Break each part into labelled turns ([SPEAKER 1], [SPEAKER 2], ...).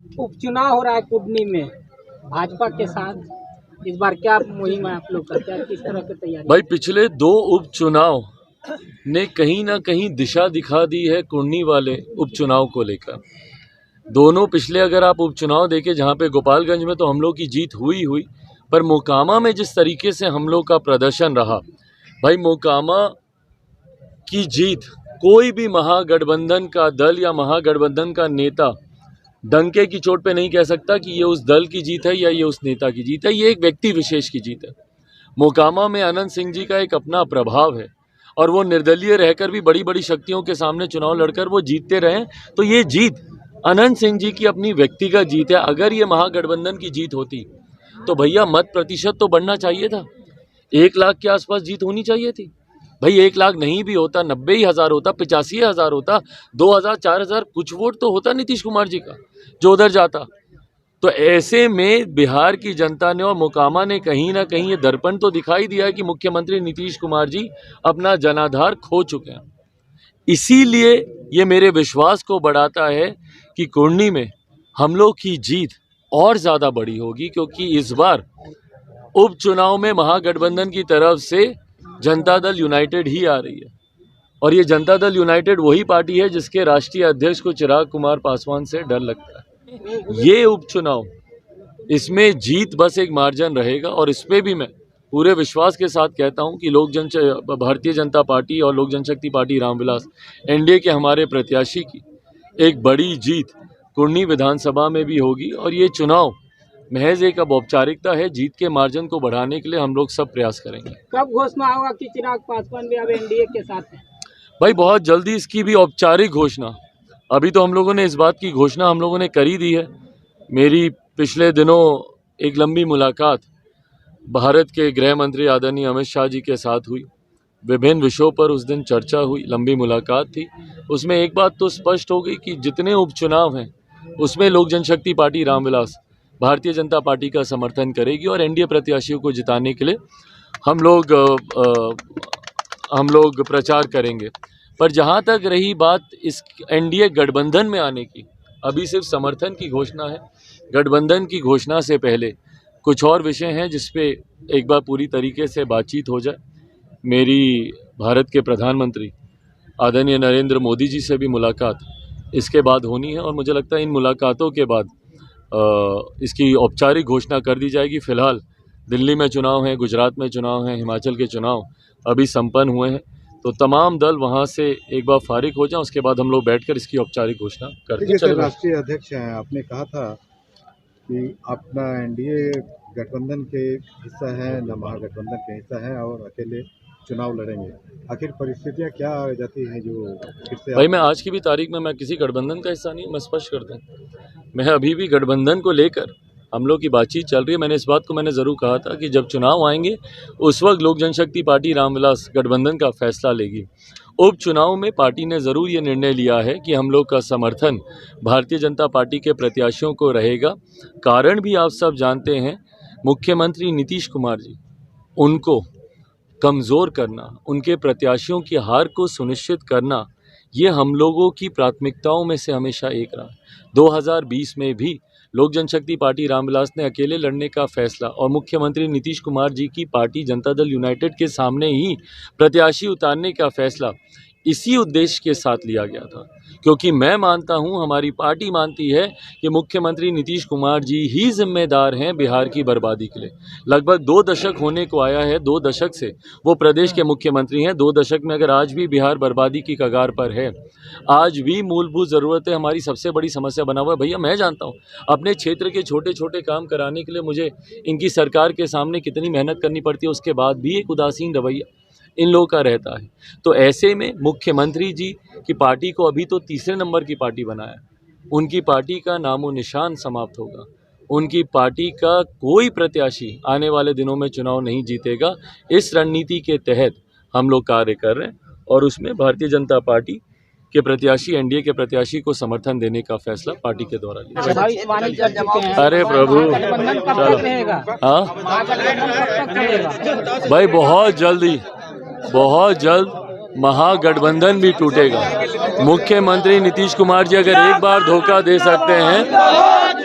[SPEAKER 1] उपचुनाव हो रहा है कुडनी में भाजपा के साथ, इस बार क्या मुहिम है आप लोग का, क्या किस तरह की तैयारी?
[SPEAKER 2] भाई पिछले 2 उपचुनाव ने कहीं ना कहीं दिशा दिखा दी है कुडनी वाले उपचुनाव को लेकर। दोनों पिछले अगर आप उपचुनाव देखें, जहां पे गोपालगंज में तो हम लोग की जीत हुई, पर मोकामा में जिस तरीके से हम लोग का प्रदर्शन रहा, भाई मोकामा की जीत कोई भी महागठबंधन का दल या महागठबंधन का नेता डंके की चोट पे नहीं कह सकता कि ये उस दल की जीत है या ये उस नेता की जीत है। ये एक व्यक्ति विशेष की जीत है। मोकामा में अनंत सिंह जी का एक अपना प्रभाव है और वो निर्दलीय रहकर भी बड़ी बड़ी शक्तियों के सामने चुनाव लड़कर वो जीतते रहे। तो ये जीत अनंत सिंह जी की अपनी व्यक्तिगत जीत है। अगर ये महागठबंधन की जीत होती तो भैया मत प्रतिशत तो बढ़ना चाहिए था, 1 लाख के आसपास जीत होनी चाहिए थी। भाई 1 लाख नहीं भी होता, 90,000 होता, 85,000 होता, 2,000 4,000 कुछ वोट तो होता नीतीश कुमार जी का जो उधर जाता। तो ऐसे में बिहार की जनता ने और मोकामा ने कहीं ना कहीं ये दर्पण तो दिखाई दिया है कि मुख्यमंत्री नीतीश कुमार जी अपना जनाधार खो चुके हैं। इसीलिए ये मेरे विश्वास को बढ़ाता है कि कुडनी में हम लोग की जीत और ज़्यादा बड़ी होगी, क्योंकि इस बार उपचुनाव में महागठबंधन की तरफ से जनता दल यूनाइटेड ही आ रही है। और ये जनता दल यूनाइटेड वही पार्टी है जिसके राष्ट्रीय अध्यक्ष को चिराग कुमार पासवान से डर लगता है। ये उपचुनाव, इसमें जीत बस एक मार्जिन रहेगा। और इस पे भी मैं पूरे विश्वास के साथ कहता हूं कि भारतीय जनता पार्टी और लोक जनशक्ति पार्टी रामविलास एनडीए के हमारे प्रत्याशी की एक बड़ी जीत कुडनी विधानसभा में भी होगी। और ये चुनाव महज एक अब औपचारिकता है, जीत के मार्जिन को बढ़ाने के लिए हम लोग सब प्रयास करेंगे।
[SPEAKER 1] कब घोषणा होगा कि चिराग पासवान भी अब एनडीए के साथ है?
[SPEAKER 2] भाई बहुत जल्दी इसकी भी औपचारिक घोषणा। अभी तो हम लोगों ने इस बात की घोषणा हम लोगों ने करी दी है। मेरी पिछले दिनों एक लंबी मुलाकात भारत के गृह मंत्री आदरणीय अमित शाह जी के साथ हुई। विभिन्न विषयों पर उस दिन चर्चा हुई, लंबी मुलाकात थी। उसमें एक बात तो स्पष्ट हो गई कि जितने उपचुनाव हैं उसमें लोक जनशक्ति पार्टी रामविलास भारतीय जनता पार्टी का समर्थन करेगी और एनडीए प्रत्याशियों को जिताने के लिए हम लोग प्रचार करेंगे। पर जहां तक रही बात इस एनडीए गठबंधन में आने की, अभी सिर्फ समर्थन की घोषणा है। गठबंधन की घोषणा से पहले कुछ और विषय हैं जिस पे एक बार पूरी तरीके से बातचीत हो जाए। मेरी भारत के प्रधानमंत्री आदरणीय नरेंद्र मोदी जी से भी मुलाकात इसके बाद होनी है और मुझे लगता है इन मुलाकातों के बाद इसकी औपचारिक घोषणा कर दी जाएगी। फिलहाल दिल्ली में चुनाव हैं, गुजरात में चुनाव हैं, हिमाचल के चुनाव अभी संपन्न हुए हैं। तो तमाम दल वहां से एक बार फारिग हो जाएं, उसके बाद हम लोग बैठकर इसकी औपचारिक घोषणा करके चलेंगे।
[SPEAKER 3] राष्ट्रीय अध्यक्ष हैं, आपने कहा था कि अपना एनडीए गठबंधन के हिस्सा है, न महागठबंधन के हिस्सा है और अकेले चुनाव लड़ेंगे। आखिर परिस्थितियां क्या आ जाती हैं जो फिर से?
[SPEAKER 2] भाई मैं आज की भी तारीख में मैं किसी गठबंधन का हिस्सा नहीं, मैं स्पष्ट कर दूं, मैं अभी भी गठबंधन को लेकर हम लोग की बातचीत चल रही है। मैंने इस बात को ज़रूर कहा था कि जब चुनाव आएंगे उस वक्त लोक जनशक्ति पार्टी रामविलास गठबंधन का फैसला लेगी। उपचुनाव में पार्टी ने ज़रूर ये निर्णय लिया है कि हम लोग का समर्थन भारतीय जनता पार्टी के प्रत्याशियों को रहेगा। कारण भी आप सब जानते हैं, मुख्यमंत्री नीतीश कुमार जी, उनको कमज़ोर करना, उनके प्रत्याशियों की हार को सुनिश्चित करना, ये हम लोगों की प्राथमिकताओं में से हमेशा एक रहा। 2020 में भी लोक जनशक्ति पार्टी रामविलास ने अकेले लड़ने का फैसला और मुख्यमंत्री नीतीश कुमार जी की पार्टी जनता दल यूनाइटेड के सामने ही प्रत्याशी उतारने का फैसला इसी उद्देश्य के साथ लिया गया था, क्योंकि मैं मानता हूं, हमारी पार्टी मानती है कि मुख्यमंत्री नीतीश कुमार जी ही जिम्मेदार हैं बिहार की बर्बादी के लिए। लगभग 2 दशक होने को आया है, 2 दशक से वो प्रदेश के मुख्यमंत्री हैं। 2 दशक में अगर आज भी बिहार बर्बादी की कगार पर है, आज भी मूलभूत ज़रूरतें हमारी सबसे बड़ी समस्या बना हुआ है। भैया मैं जानता हूँ अपने क्षेत्र के छोटे छोटे काम कराने के लिए मुझे इनकी सरकार के सामने कितनी मेहनत करनी पड़ती है, उसके बाद भी एक उदासीन रवैया इन लोगों का रहता है। तो ऐसे में मुख्यमंत्री जी की पार्टी को अभी तो तीसरे नंबर की पार्टी बनाया, उनकी पार्टी का नामो निशान समाप्त होगा। उनकी पार्टी का कोई प्रत्याशी आने वाले दिनों में चुनाव नहीं जीतेगा। इस रणनीति के तहत हम लोग कार्य कर रहे हैं और उसमें भारतीय जनता पार्टी के प्रत्याशी, एनडीए के प्रत्याशी को समर्थन देने का फैसला पार्टी के द्वारा लिया। अरे प्रभु, हाँ भाई बहुत जल्द महागठबंधन भी टूटेगा। मुख्यमंत्री नीतीश कुमार जी अगर एक बार धोखा दे सकते हैं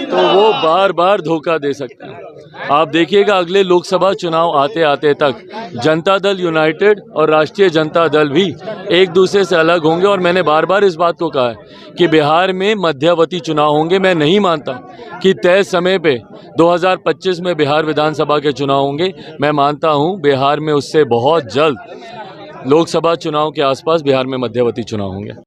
[SPEAKER 2] तो वो बार बार धोखा दे सकते हैं। आप देखिएगा अगले लोकसभा चुनाव आते आते तक जनता दल यूनाइटेड और राष्ट्रीय जनता दल भी एक दूसरे से अलग होंगे। और मैंने बार बार इस बात को कहा है कि बिहार में मध्यावधि चुनाव होंगे। मैं नहीं मानता कि तय समय पे 2025 में बिहार विधानसभा के चुनाव होंगे। मैं मानता हूँ बिहार में उससे बहुत जल्द लोकसभा चुनाव के आसपास बिहार में मध्यावधि चुनाव होंगे।